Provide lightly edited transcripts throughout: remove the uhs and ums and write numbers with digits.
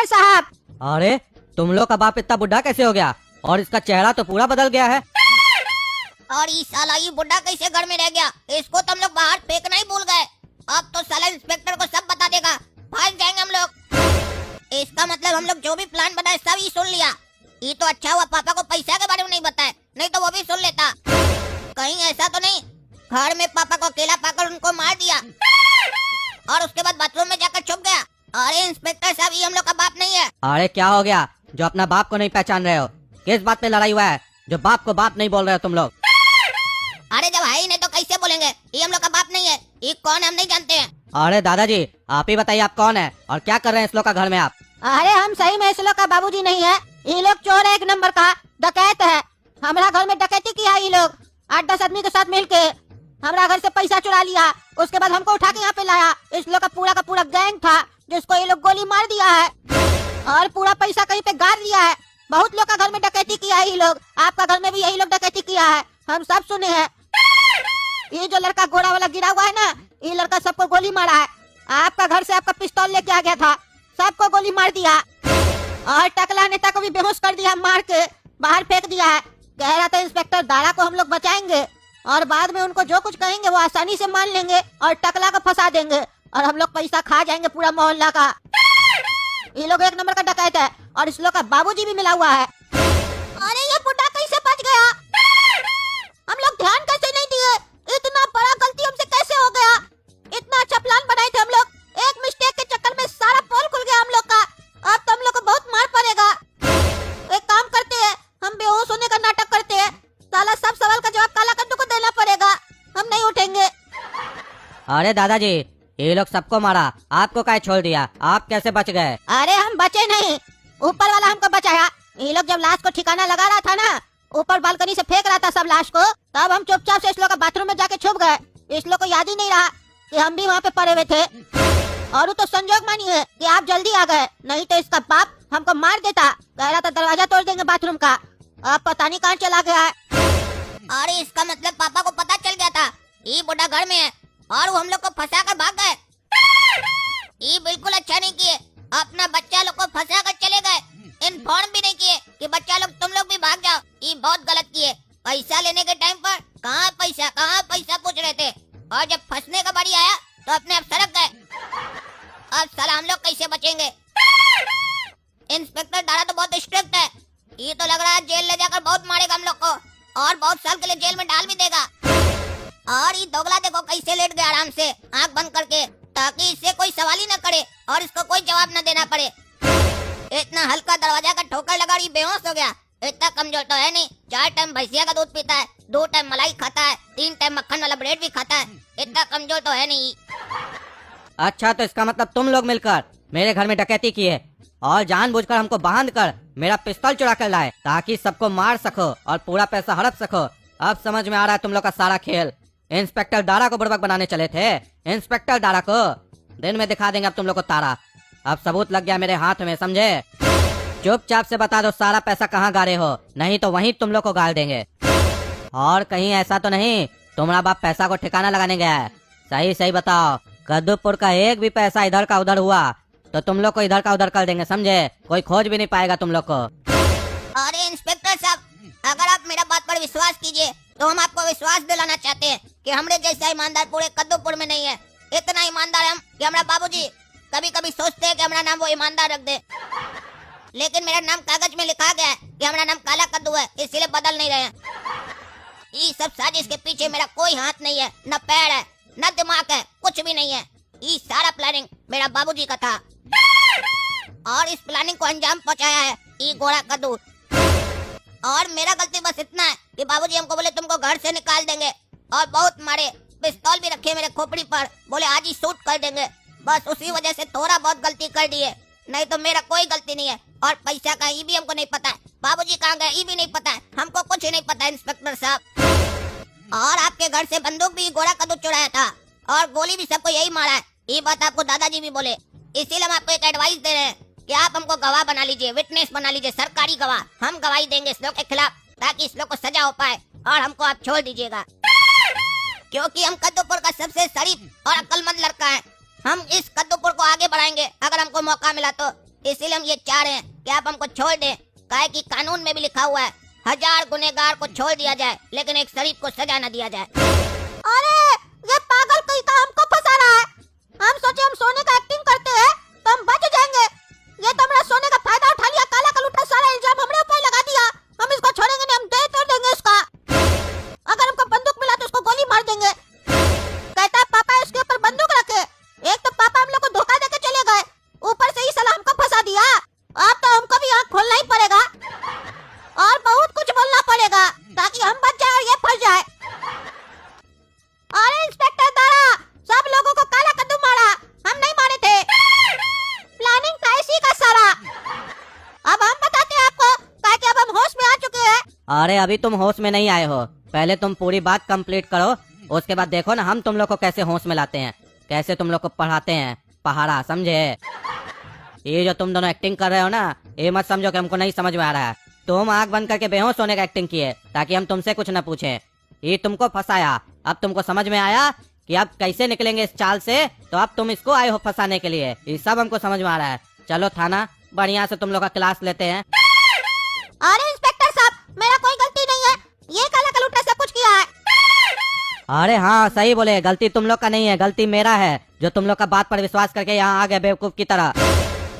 Inspector साहब। अरे तुम लोग का बाप इतना बुढ़ा कैसे हो गया और इसका चेहरा तो पूरा बदल गया है। और ये साला ये बुढ़ा कैसे घर में रह गया, इसको तो हम लोग बाहर फेंकना ही भूल गए। अब तो साला इंस्पेक्टर को सब बता देगा, भाग जाएंगे हम लोग। इसका मतलब हम लोग जो भी प्लान बनाए सब ही सुन लिया। ये तो अच्छा हुआ पापा को पैसा के बारे में नहीं बताया, नहीं तो वो भी सुन लेता। कहीं ऐसा तो नहीं घर में पापा को अकेला पाकर उनको मार दिया और उसके बाद बाथरूम में जाकर छुप गया। अरे इंस्पेक्टर साहब ये हम लोग का बाप नहीं है। अरे क्या हो गया जो अपना बाप को नहीं पहचान रहे हो? किस बात पे लड़ाई हुआ है जो बाप को बाप नहीं बोल रहे हो तुम लोग? अरे जब है ही नहीं तो कैसे बोलेंगे? ये हम लोग का बाप नहीं है। ये कौन है हम नहीं जानते हैं। अरे दादाजी आप ही बताइए आप कौन है और क्या कर रहे हैं इस लोग का घर में आप? अरे हम सही में इस लोग का बाबूजी नहीं है। ये लोग चोर है, एक नंबर का डकैत है। हमारा घर में डकैती किया ये लोग 8-10 आदमी के साथ मिलके हमारा घर से पैसा चुरा लिया। उसके बाद हमको उठा के यहाँ पे लाया। इस लोग का पूरा गैंग था जिसको ये लोग गोली मार दिया है और पूरा पैसा कहीं पे गाड़ दिया है। बहुत लोग का घर में डकैती किया है ये लोग। आपका घर में भी यही लोग डकैती किया है, हम सब सुने हैं। ये जो लड़का घोड़ा वाला गिरा हुआ है ना, ये लड़का सबको गोली मारा है। आपका घर से आपका पिस्तौल लेके आ गया था, सबको गोली मार दिया और टकला नेता को भी बेहोश कर दिया, मार के बाहर फेंक दिया है। कह रहा था इंस्पेक्टर दारा को हम लोग बचाएंगे और बाद में उनको जो कुछ कहेंगे वो आसानी से मान लेंगे और टकला को फंसा देंगे और हम लोग पैसा खा जाएंगे पूरा मोहल्ला का। ये लोग एक नंबर का डकैत है और इस लोग का बाबूजी भी मिला हुआ है। अरे ये बुढ़ा कैसे बच गया? हम लोग ध्यान कैसे नहीं दिए? इतना बड़ा गलती हमसे कैसे हो गया? इतना अच्छा प्लान बनाए थे हम लोग, एक मिस्टेक के चक्कर में सारा पोल खुल गया हम लोग का। अब तो हम लोग को बहुत मार पड़ेगा। एक काम करते हैं, हम बेहोश होने का नाटक करते हैं। साला सब सवाल का जवाब काला कद्दू को देना पड़ेगा, हम नहीं उठेंगे। अरे दादाजी ये लोग सबको मारा, आपको क्या छोड़ दिया? आप कैसे बच गए? अरे हम बचे नहीं, ऊपर वाला हमको बचाया। ये लोग जब लाश को ठिकाना लगा रहा था ना, ऊपर बालकनी से फेंक रहा था सब लाश को, तब हम चुपचाप से इस लोग का बाथरूम में जाके छुप गए। इस लोग को याद ही नहीं रहा कि हम भी वहाँ पे पड़े हुए थे। और वो तो संजोग मानिए कि आप जल्दी आ गए, नहीं तो इसका बाप हमको मार देता। कह रहा था दरवाजा तोड़ देंगे बाथरूम का, अब पता नहीं कहाँ चला गया है। अरे इसका मतलब पापा को पता चल गया था ये बुढ़ा घर में है और वो हम लोग को फंसा कर भाग गए। ये बिल्कुल अच्छा नहीं किए, अपना बच्चा लोग को फंसा कर चले गए, इन्फॉर्म भी नहीं किए कि बच्चा लोग तुम लोग भी भाग जाओ। ये बहुत गलत किए। पैसा लेने के टाइम पर कहाँ पैसा पूछ रहे थे और जब फंसने का बारी आया तो अपने आप सड़क गए। अब साला हम लोग कैसे बचेंगे? इंस्पेक्टर दारा तो बहुत स्ट्रिक्ट है, ये तो लग रहा है जेल ले जाकर बहुत मारेगा हम लोग को और बहुत साल के लिए जेल में डाल भी देगा। और ये दोगला देखो कैसे लेट गया आराम से आंख बंद करके, ताकि इससे कोई सवाल ही न करे और इसको कोई जवाब न देना पड़े। इतना हल्का दरवाजा का ठोकर लगा और ये बेहोश हो गया। इतना कमजोर तो है नहीं, 4 टाइम भैंसिया का दूध पीता है, 2 टाइम मलाई खाता है, 3 टाइम मक्खन वाला ब्रेड भी खाता है। इतना कमजोर तो है नहीं। अच्छा तो इसका मतलब तुम लोग मिलकर मेरे घर में डकैती किए और जानबूझकर हमको बांध कर मेरा पिस्तौल चुरा कर लाए ताकि सबको मार सको और पूरा पैसा हड़प सको। अब समझ में आ रहा है तुम लोग का सारा खेल। इंस्पेक्टर दारा को बुड़बक बनाने चले थे, इंस्पेक्टर दारा को दिन में दिखा देंगे अब तुम लोग को तारा। अब सबूत लग गया मेरे हाथ में, समझे? चुपचाप से बता दो सारा पैसा कहाँ गाड़े हो, नहीं तो वहीं तुम लोग को गाल देंगे। और कहीं ऐसा तो नहीं तुम्हारा बाप पैसा को ठिकाना लगाने गया है? सही बताओ, कद्दूपुर का एक भी पैसा इधर का उधर हुआ तो तुम लोग को इधर का उधर कर देंगे, समझे? कोई खोज भी नहीं पाएगा तुम लोग को। अरे इंस्पेक्टर साहब, अगर आप मेरा बात पर विश्वास कीजिए तो हम आपको विश्वास दिलाना चाहते हैं कि हमरे जैसा ईमानदार पूरे कद्दूपुर में नहीं है। इतना ईमानदार हम कि हमारा बाबूजी कभी कभी सोचते हैं कि हमारा नाम वो ईमानदार रख दे, लेकिन मेरा नाम कागज में लिखा गया है कि हमारा नाम काला कद्दू है, इसलिए बदल नहीं रहे हैं। ये सब साजिश के पीछे मेरा कोई हाथ नहीं है, न पैर है, न दिमाग है, कुछ भी नहीं है। ये सारा प्लानिंग मेरा बाबूजी का था और इस प्लानिंग को अंजाम पहुंचाया है ये गोरा कद्दू। और मेरा गलती बस इतना है कि बाबूजी हमको बोले तुमको घर से निकाल देंगे और बहुत मारे, पिस्तौल भी रखे मेरे खोपड़ी पर, बोले आज ही शूट कर देंगे। बस उसी वजह से थोड़ा बहुत गलती कर दी है, नहीं तो मेरा कोई गलती नहीं है। और पैसा का ये भी हमको नहीं पता है, बाबूजी कहाँ गए ये भी नहीं पता है, हमको कुछ नहीं पता है इंस्पेक्टर साहब। और आपके घर से बंदूक भी गोरा कद्दू चुराया था और गोली भी सबको यही मारा है, ये बात आपको दादाजी भी बोले। इसीलिए हम आपको एक एडवाइस दे रहे हैं कि आप हमको गवाह बना लीजिए, विटनेस बना लीजिए, सरकारी गवाह। हम गवाही देंगे इस लोग के खिलाफ ताकि इस लोग को सजा हो पाए और हमको आप छोड़ दीजिएगा, क्योंकि हम कद्दूपुर का सबसे शरीफ और अक्लमंद लड़का है। हम इस कद्दूपुर को आगे बढ़ाएंगे अगर हमको मौका मिला तो। इसीलिए हम ये चाह रहे हैं कि आप हमको छोड़ दें। काहे कि कानून में भी लिखा हुआ है 1000 गुनहगार को छोड़ दिया जाए लेकिन एक शरीफ को सजा न दिया जाए। अरे ये पागल कहीं का हमको फंसा रहा है। हम सोचे हम सोने का एक्टिंग करते हैं तो हम बच जाएंगे। ये तो हमारा सोने का फायदा उठा लिया, काला कलूटा सारा इल्जाम हमरे ऊपर लगा दिया। हम इसको छोड़ेंगे नहीं, हम दे तो देंगे इसका। अगर हमको बंदूक मिला तो उसको गोली मार देंगे। कहता है पापा इसके ऊपर बंदूक रखे। एक तो पापा हम लोग को धोखा देके चले गए, ऊपर से ही साला हमको फंसा दिया। अब तो हमको भी आँख खोलना ही पड़ेगा और बहुत कुछ बोलना पड़ेगा ताकि हम बच जाए और ये फंस जाए। अरे इंस्पेक्टर दारा, सब लोगों को काला कद्दू मारा, हम नहीं मारे थे। प्लानिंग था इसी का सारा। अब हम बताते हैं आपको, ताकि अब हम होश में आ चुके हैं। अरे अभी तुम होश में नहीं आए हो, पहले तुम पूरी बात कंप्लीट करो, उसके बाद देखो ना हम तुम लोग को कैसे होश में लाते हैं, कैसे तुम लोग को पढ़ाते हैं पहाड़ा, समझे? ये जो तुम दोनों एक्टिंग कर रहे हो ना, ये मत समझो कि हमको नहीं समझ में आ रहा है। तुम आंख बंद करके बेहोश होने का एक्टिंग किए ताकि हम तुमसे कुछ न पूछें। ये तुमको फंसाया, अब तुमको समझ में आया कि अब कैसे निकलेंगे इस चाल से, तो अब तुम इसको आए हो फंसाने के लिए। ये सब हमको समझ में आ रहा है। चलो थाना, बढ़िया से तुम लोग का क्लास लेते हैं। अरे इंस्पेक्टर साहब, मेरा कोई गलती नहीं है, ये काला कलूटा सब कुछ किया है। अरे हाँ सही बोले, गलती तुम लोग का नहीं है, गलती मेरा है जो तुम लोग का बात पर विश्वास करके यहाँ आ गए बेवकूफ की तरह।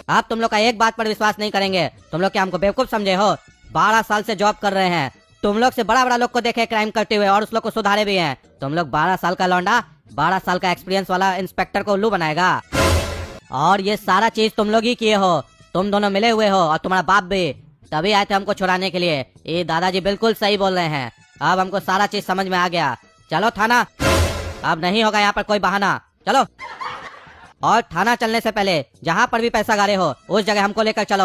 आप तुम लोग का एक बात पर विश्वास नहीं करेंगे। तुम लोग क्या हमको बेवकूफ समझे हो? 12 साल से जॉब कर रहे हैं, तुम लोग से बड़ा बड़ा लोग को देखे क्राइम करते हुए और उस लोग को सुधारे भी हैं। तुम लोग 12 साल का लौंडा 12 साल का एक्सपीरियंस वाला इंस्पेक्टर को उल्लू बनाएगा। और ये सारा चीज तुम लोग ही किए हो, तुम दोनों मिले हुए हो और तुम्हारा बाप भी, तभी आए थे हमको छुड़ाने के लिए। ये दादाजी बिल्कुल सही बोल रहे हैं, अब हमको सारा चीज समझ में आ गया। चलो थाना, अब नहीं होगा यहाँ पर कोई बहाना, चलो। और थाना चलने से पहले जहाँ पर भी पैसा गारे हो उस जगह हमको लेकर चलो।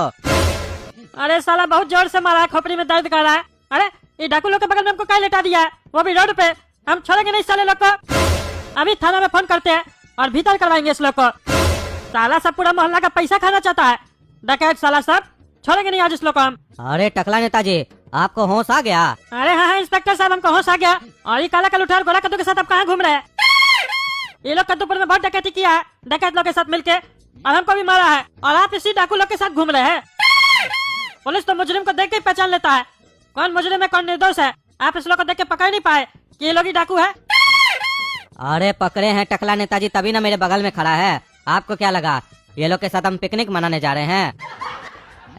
अरे साला बहुत जोर से मारा है, खोपड़ी में दर्द कर रहा है। अरे ये डाकू लोग के बगल में हमको क्या लेटा दिया है, वो भी रोड पे। हम छोड़ेंगे नहीं साले लोग को, अभी थाना में फोन करते हैं और भीतर करवाएंगे इस लोग को। साला सब पूरा मोहल्ला का पैसा खाना चाहता है, डकैत साला सब। छोड़ेंगे नहीं आज इस लोग को हम। अरे टकला नेताजी, आपको होश आ गया? अरे हाँ इंस्पेक्टर साहब, हमको होश आ गया। और ये काला कलूठा और गोरा कद्दू के साथ अब कहाँ घूम रहे हैं? ये लोग कद्दूपुर में बहुत डकैती किया है, डकैत लोग के साथ मिलके, और हमको भी मारा है। और आप इसी डाकू लोग के साथ घूम रहे हैं। पुलिस तो मुजरिम को देख के ही पहचान लेता है कौन मुजरिम है कौन निर्दोष है। आप इस लोग को देख के पकड़ नहीं पाए कि ये लोग ही डाकू है। अरे पकड़े हैं टकला नेताजी, तभी ना मेरे बगल में खड़ा है। आपको क्या लगा ये लोग के साथ हम पिकनिक मनाने जा रहे हैं?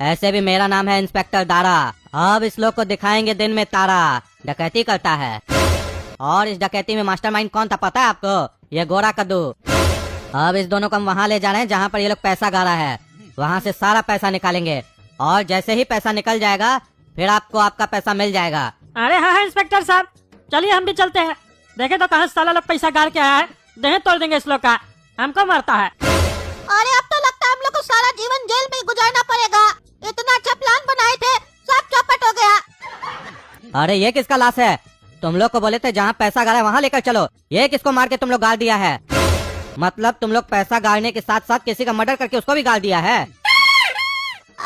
ऐसे भी मेरा नाम है इंस्पेक्टर दारा। अब इस लोग को दिखाएंगे दिन में तारा, डकैती करता है। और इस डकैती में मास्टरमाइंड कौन था पता है आपको? ये गोरा कद्दू। अब इस दोनों को हम वहाँ ले जा रहे हैं जहाँ पर ये लोग पैसा गाड़ा है, वहाँ से सारा पैसा निकालेंगे और जैसे ही पैसा निकल जाएगा फिर आपको आपका पैसा मिल जाएगा। अरे हाँ इंस्पेक्टर साहब, चलिए हम भी चलते हैं। देखे तो कहाँ साला लोग पैसा गाड़ के आया है, देह तोड़ देंगे इस लोग का, हमको मारता है। अरे अब तो लगता है हम लोग को सारा जीवन जेल में गुजारना पड़ेगा। इतना अच्छा प्लान बनाए थे, सब चौपट हो गया। अरे ये किसका लाश है? तुम लोग को बोले थे जहाँ पैसा गाड़ा है वहाँ लेकर चलो, ये किसको मार के तुम लोग गाड़ दिया है? मतलब तुम लोग पैसा गाड़ने के साथ साथ किसी का मर्डर करके उसको भी गाड़ दिया है?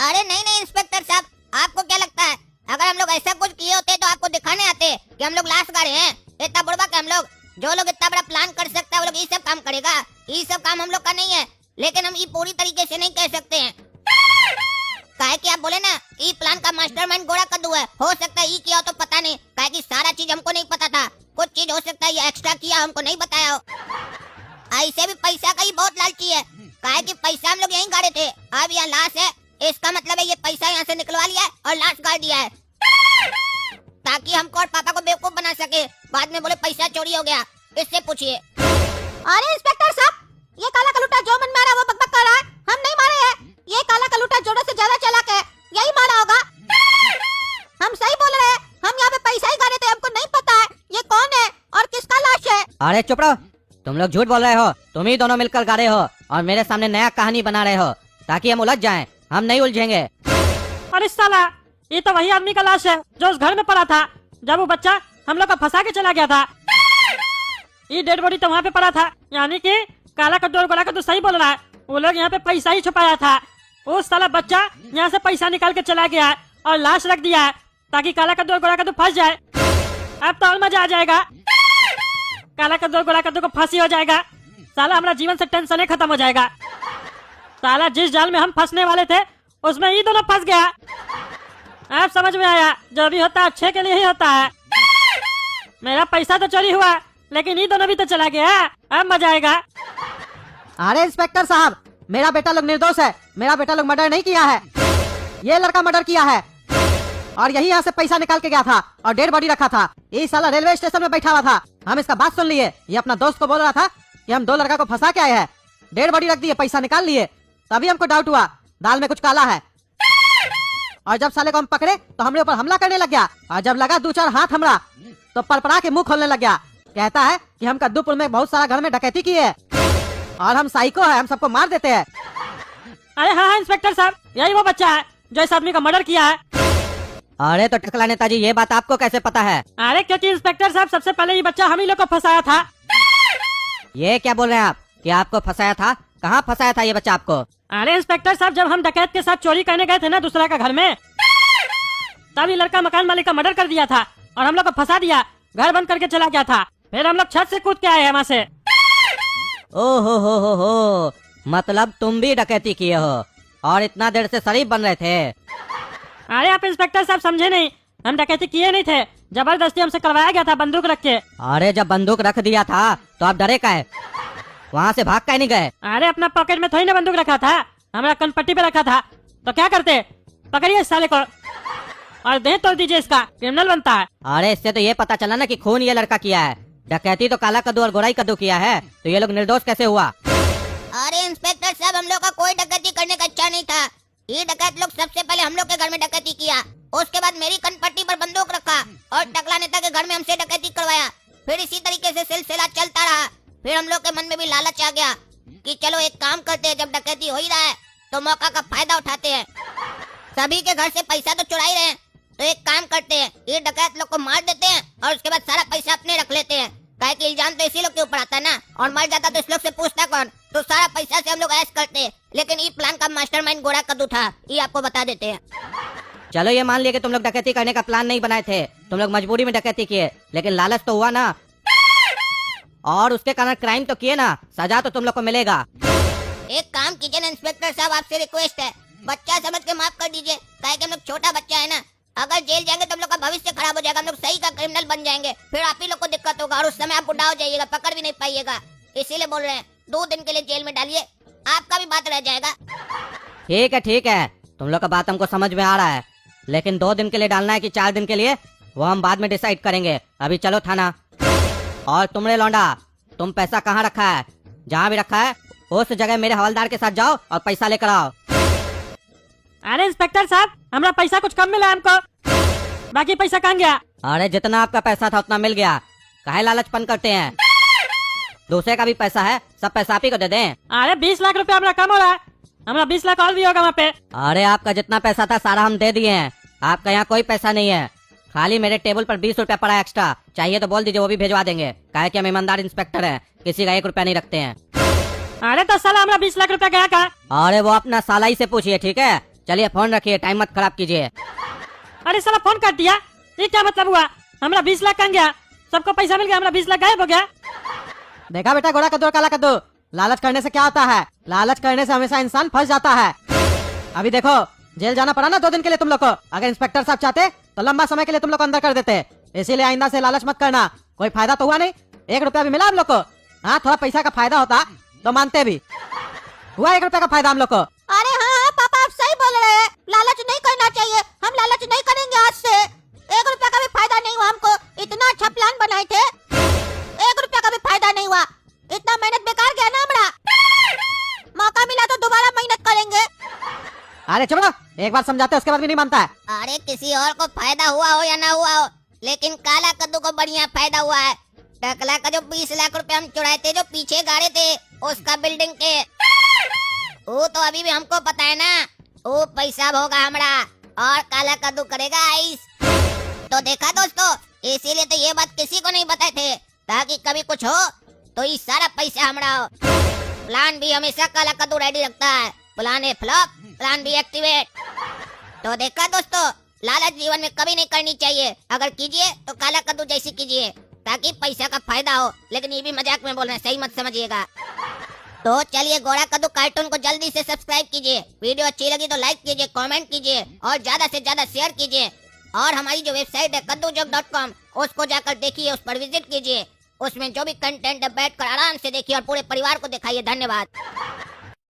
अरे नहीं नहीं इंस्पेक्टर साहब, आपको क्या लगता है अगर हम लोग ऐसा कुछ किए होते तो आपको दिखाने आते कि हम लोग लाश गाड़े हैं? इतना बुढ़वा के हम लोग, जो लोग इतना बड़ा प्लान कर सकता है वो लोग ये सब काम करेगा? ये सब काम हम लोग का नहीं है, लेकिन हम ये पूरी तरीके से नहीं कह सकते हैं। काहे कि आप बोले ना ये प्लान का मास्टरमाइंड गोरा कद्दू है, हो सकता है ये किया हो तो पता नहीं, काहे कि सारा चीज हमको नहीं पता था। कुछ चीज हो सकता है ये एक्स्ट्रा किया, हमको नहीं बताया हो। ऐसे भी पैसा का ही बहुत लालची है, काहे कि पैसा हम लोग यहीं गाड़े थे, अब यहाँ लाश है, इसका मतलब है ये पैसा यहाँ से निकलवा लिया है और लाश गाड़ दिया है ताकि हमको और पापा को बेवकूफ बना सके, बाद में बोले पैसा चोरी हो गया। इससे पूछिए। अरे इंस्पेक्टर साहब, ये काला कलूटा जो मन में आ रहा है वो बकबक कर रहा है, हम नहीं मारे हैं। ये काला कलूटा जोड़ों से ज्यादा चालाक है, यही मारा होगा। हम सही बोल रहे हैं, हम यहाँ पे पैसा ही गाड़े थे, हमको नहीं पता है ये कौन है और किसका लाश है। अरे चुप रहो, तुम लोग झूठ बोल रहे हो। तुम ही दोनों मिलकर गाड़े हो और मेरे सामने नया कहानी बना रहे हो ताकि हम उलझ जाएं। हम नहीं उलझेंगे। अरे साला, ये तो वही आदमी का लाश है जो उस घर में पड़ा था जब वो बच्चा हम लोग को फंसा के चला गया था। ये डेड बॉडी तो वहाँ पे पड़ा था, यानी कि काला कद्दू और गोरा कद्दू सही बोल रहा है। वो लोग यहाँ पे पैसा ही छुपाया था। वो साला बच्चा यहाँ से पैसा निकाल के चला गया है और लाश रख दिया है ताकि काला कद्दू और गोरा कद्दू फंस जाए। अब तो और मजा आ जाएगा, काला कद्दू और गोरा कद्दू को फांसी हो जाएगा। साला हमारा जीवन से टेंशन खत्म हो जाएगा। साला जिस जाल में हम फंसने वाले थे उसमें ये दोनों फंस गया। अब समझ में आया, जो भी होता है अच्छे के लिए ही होता है। मेरा पैसा तो चोरी हुआ, लेकिन ये दोनों भी तो चला गया। अब मजा आएगा। अरे इंस्पेक्टर साहब, मेरा बेटा लोग निर्दोष है। मेरा बेटा लोग मर्डर नहीं किया है, ये लड़का मर्डर किया है। और यही यहाँ से पैसा निकाल के गया था और डेड बॉडी रखा था। ये साला रेलवे स्टेशन में बैठा हुआ था। हम इसका बात सुन लिए। ये अपना दोस्त को बोल रहा था कि हम 2 लड़का को फंसा के आए हैं, डेड बॉडी रख दिए, पैसा निकाल लिए। तभी हमको डाउट हुआ दाल में कुछ काला है। और जब साले को हम पकड़े तो हमरे ऊपर हमला करने लग गया। और जब लगा 2-4 हाथ हमरा तो परपरा के मुंह खोलने लग गया। कहता है कि हम कद्दूपुर में बहुत सारा घर में डकैती की है और हम साइको है, हम सबको मार देते हैं। अरे हाँ इंस्पेक्टर साहब, यही वो बच्चा है जो इस आदमी का मर्डर किया है। अरे तो टकला नेताजी, ये बात आपको कैसे पता है? अरे क्योंकि इंस्पेक्टर साहब सबसे पहले ये बच्चा हम ही लोग को फंसाया था। ये क्या बोल रहे हैं आप कि आपको फंसाया था? कहाँ फंसाया था ये बच्चा आपको? अरे इंस्पेक्टर साहब, जब हम डकैत के साथ चोरी करने गए थे ना दूसरा का घर में, तब ये लड़का मकान मालिक का मर्डर कर दिया था और हम लोग को फंसा दिया, घर बंद करके चला गया था। फिर हम लोग छत से कूद के आए हैं वहाँ से। ओ हो, मतलब तुम भी डकैती किए हो और इतना देर से शरीफ बन रहे थे। अरे आप इंस्पेक्टर साहब समझे नहीं, हम डकैती किए नहीं थे, जबरदस्ती हमसे करवाया गया था बंदूक रख के। अरे जब बंदूक रख दिया था तो आप डरे काहे? वहाँ से भाग काहे नहीं गए? अरे अपना पॉकेट में थोड़ी ना बंदूक रखा था, हमारा कनपट्टी पे रखा था। तो क्या करते, पकड़िए इस साले को और देह तोड़ दीजिए, इसका क्रिमिनल बनता है। अरे इससे तो ये पता चला ना कि खून ये लड़का किया है। डकैती तो काला कद्दू और गोराई कद्दू किया है, तो ये लोग निर्दोष कैसे हुआ? अरे इंस्पेक्टर साहब, हम लोग का कोई डकैती करने का इच्छा नहीं था। ये डकैत लोग सबसे पहले हम लोग के घर में डकैती किया, उसके बाद मेरी कनपट्टी पर बंदूक रखा और टकला नेता के घर में हमसे डकैती करवाया। फिर इसी तरीके से सिलसिला चलता रहा। फिर हम लोग के मन में भी लालच आ गया कि चलो एक काम करते हैं, जब डकैती हो ही रहा है तो मौका का फायदा उठाते हैं। सभी के घर से पैसा तो चुरा ही रहे हैं, तो एक काम करते हैं, ये डकैत लोग को मार देते हैं और उसके बाद सारा पैसा अपने रख लेते हैं। काहे कि इल्जाम तो इसी लोग के ऊपर आता है ना, और मर जाता तो इस लोग से पूछता कौन। तो सारा पैसा से हम लोग ऐश करते हैं। लेकिन ये प्लान का मास्टरमाइंड गोरा कद्दू था, ये आपको बता देते हैं। चलो ये मान लिया कि तुम लोग डकैती करने का प्लान नहीं बनाए थे, तुम लोग मजबूरी में डकैती किए, लेकिन लालच तो हुआ ना, और उसके कारण क्राइम तो किए ना, सजा तो तुम लोग को मिलेगा। एक काम कीजिए ना इंस्पेक्टर साहब, आपसे रिक्वेस्ट है, बच्चा समझ के माफ कर दीजिए। काहे कि हम लोग छोटा बच्चा है ना, अगर जेल जाएंगे तो हम लोग का भविष्य खराब हो जाएगा, हम लोग सही का क्रिमिनल बन जाएंगे। फिर आप ही लोग को दिक्कत होगा और उस समय आप बुढ़ा हो जाइएगा, पकड़ भी नहीं पाइएगा। इसीलिए बोल रहे हैं 2 दिन के लिए जेल में डालिए, आपका भी बात रह जाएगा। ठीक है, तुम लोग का बात हमको समझ में आ रहा है, लेकिन 2 दिन के लिए डालना है कि 4 दिन के लिए, वो हम बाद में डिसाइड करेंगे। अभी चलो थाना। और तुमने लौंडा, तुम पैसा कहाँ रखा है? जहाँ भी रखा है उस जगह मेरे हवलदार के साथ जाओ और पैसा लेकर आओ। अरे इंस्पेक्टर साहब, हमारा पैसा कुछ कम मिला हमको, बाकी पैसा कहाँ गया? अरे जितना आपका पैसा था उतना मिल गया, काहे लालचपन करते हैं? दूसरे का भी पैसा है, सब पैसा आप ही को दे दें। अरे 20 लाख रुपया हमारा कम हो रहा है, हमारा 20 लाख और भी होगा वहाँ पे। अरे आपका जितना पैसा था सारा हम दे दिए हैं, आपका यहाँ कोई पैसा नहीं है। खाली मेरे टेबल पर 20 रुपया पड़ा एक्स्ट्रा, चाहिए तो बोल दीजिए, वो भी भिजवा देंगे। काहे कि हम ईमानदार इंस्पेक्टर हैं, किसी का 1 रुपया नहीं रखते हैं। अरे तो साला हमारा 20 लाख रुपया गया कहाँ? अरे वो अपना साला ही से पूछिए, ठीक है? चलिए फोन रखिए, टाइम मत खराब कीजिए। अरे साला फोन काट दिया, ये क्या मतलब हुआ? हमारा 20 लाख कहाँ गया? सबको पैसा मिल गया, हमारा 20 लाख गायब हो गया। देखा बेटा, गोरा कद्दू और काला कद्दू, लालच करने से क्या होता है? लालच करने से हमेशा इंसान फंस जाता है। अभी देखो, जेल जाना पड़ा ना 2 दिन के लिए तुम लोग को। अगर इंस्पेक्टर साहब चाहते तो लंबा समय के लिए तुम लोग को अंदर कर देते। इसीलिए आइंदा से लालच मत करना, कोई फायदा तो हुआ नहीं, 1 रुपया भी मिला हम लोग को। हाँ, थोड़ा पैसा का फायदा होता तो मानते भी, हुआ 1 रुपया का फायदा हम लोग को। अरे हाँ पापा, आप सही बोल रहे हैं, लालच नहीं करना चाहिए, हम लालच नहीं करेंगे आज से। 1 रुपया का भी फायदा नहीं हुआ हमको, इतना अच्छा प्लान बनाए थे, 1 रुपया का भी फायदा नहीं हुआ, इतना मेहनत बेकार गया ना हमारा। मौका मिला तो दोबारा मेहनत करेंगे। अरे चलो, एक बार समझाते उसके बाद भी नहीं मानता है। अरे किसी और को फायदा हुआ हो या ना हुआ हो, लेकिन काला कद्दू को बढ़िया फायदा हुआ है। टकला का जो 20 लाख रुपए हम चुराए थे, जो पीछे गाड़े थे उसका बिल्डिंग के, वो तो अभी भी हमको पता है ना, वो पैसा होगा हमारा और काला कद्दू करेगा आइस। तो देखा दोस्तों, इसीलिए तो ये बात किसी को नहीं बताए थे, ताकि कभी कुछ हो तो ये सारा पैसा हमारा हो। प्लान भी हमेशा काला कद्दू रेडी रखता है, प्लान ए फ्लॉप, प्लान भी एक्टिवेट। तो देखा दोस्तों, लालच जीवन में कभी नहीं करनी चाहिए, अगर कीजिए तो काला कद्दू जैसी कीजिए, ताकि पैसा का फायदा हो। लेकिन ये भी मजाक में बोल रहे हैं, सही मत समझिएगा। तो चलिए गोरा कद्दू कार्टून को जल्दी से सब्सक्राइब कीजिए। वीडियो अच्छी लगी तो लाइक कीजिए, कमेंट कीजिए और ज्यादा से ज्यादा शेयर कीजिए। और हमारी जो वेबसाइट है kaddujoke.com उसको जाकर देखिए, उस पर विजिट कीजिए। उसमें जो भी कंटेंट है बैठकर आराम से देखिए और पूरे परिवार को दिखाइए। धन्यवाद।